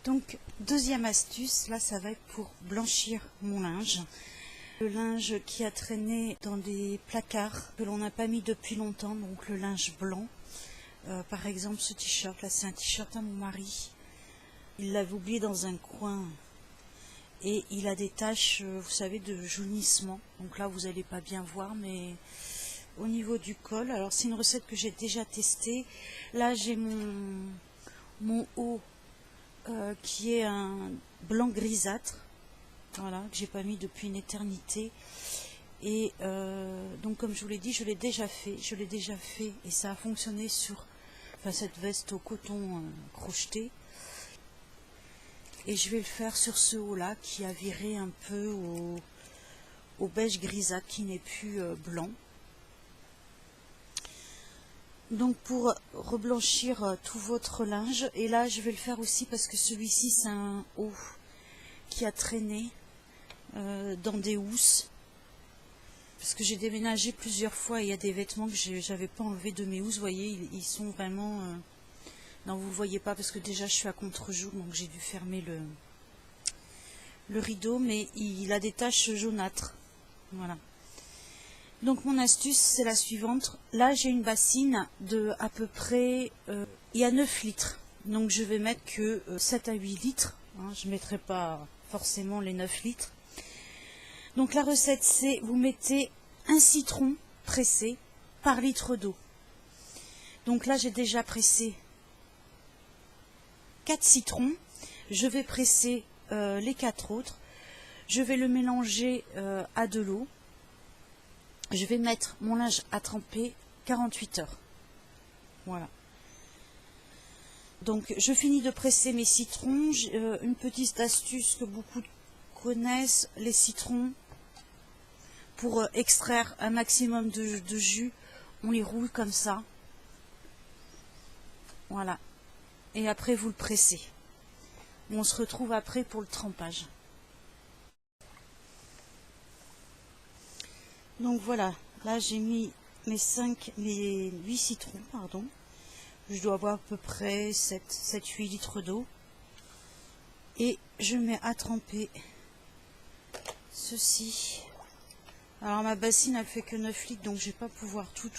Donc, deuxième astuce, là ça va être pour blanchir mon linge. Le linge qui a traîné dans des placards que l'on n'a pas mis depuis longtemps, donc le linge blanc. Par exemple, ce t-shirt, là c'est un t-shirt à mon mari. Il l'avait oublié dans un coin et il a des taches, vous savez, de jaunissement. Donc là, vous n'allez pas bien voir, mais au niveau du col, alors c'est une recette que j'ai déjà testée. Là, j'ai mon haut qui est un blanc grisâtre, voilà, que j'ai pas mis depuis une éternité. Et donc comme je vous l'ai dit, je l'ai déjà fait et ça a fonctionné sur cette veste au coton crocheté. Et je vais le faire sur ce haut là qui a viré un peu au beige grisâtre, qui n'est plus blanc. Donc pour reblanchir tout votre linge, et là je vais le faire aussi parce que celui-ci c'est un haut qui a traîné dans des housses, parce que j'ai déménagé plusieurs fois et il y a des vêtements que j'avais pas enlevé de mes housses. Vous voyez, ils sont vraiment non, vous ne voyez pas parce que déjà je suis à contre-jour, donc j'ai dû fermer le rideau, mais il a des taches jaunâtres. Voilà. Donc mon astuce c'est la suivante. Là j'ai une bassine de à peu près, il y a 9 litres. Donc je vais mettre que 7 à 8 litres. Hein, je ne mettrai pas forcément les 9 litres. Donc la recette c'est, vous mettez un citron pressé par litre d'eau. Donc là j'ai déjà pressé 4 citrons. Je vais presser les 4 autres. Je vais le mélanger à de l'eau. Je vais mettre mon linge à tremper 48 heures. Voilà. Donc je finis de presser mes citrons. Une petite astuce que beaucoup connaissent, les citrons, pour extraire un maximum de jus, on les roule comme ça. Voilà. Et après vous le pressez. On se retrouve après pour le trempage. Donc voilà, là j'ai mis mes 8 citrons, pardon. Je dois avoir à peu près 7-8 litres d'eau. Et je mets à tremper ceci. Alors ma bassine elle fait que 9 litres, donc je vais pas pouvoir tout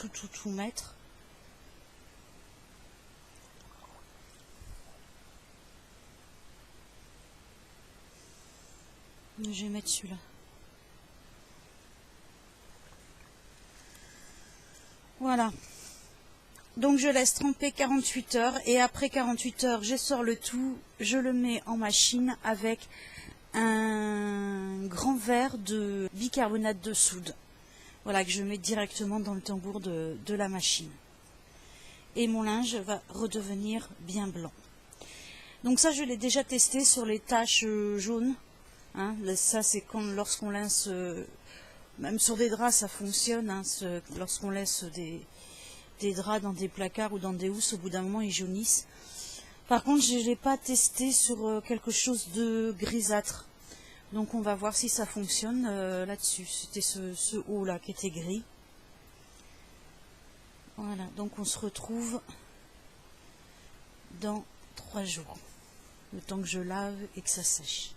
mettre. Je vais mettre celui-là. Voilà. Donc je laisse tremper 48 heures et après 48 heures, je sors le tout, je le mets en machine avec un grand verre de bicarbonate de soude. Voilà, que je mets directement dans le tambour de la machine. Et mon linge va redevenir bien blanc. Donc ça, je l'ai déjà testé sur les taches jaunes. Hein, ça, c'est lorsqu'on laisse, même sur des draps, ça fonctionne. Hein, lorsqu'on laisse des draps dans des placards ou dans des housses, au bout d'un moment, ils jaunissent. Par contre, je ne l'ai pas testé sur quelque chose de grisâtre. Donc, on va voir si ça fonctionne là-dessus. C'était ce haut-là qui était gris. Voilà, donc on se retrouve dans 3 jours. Le temps que je lave et que ça sèche.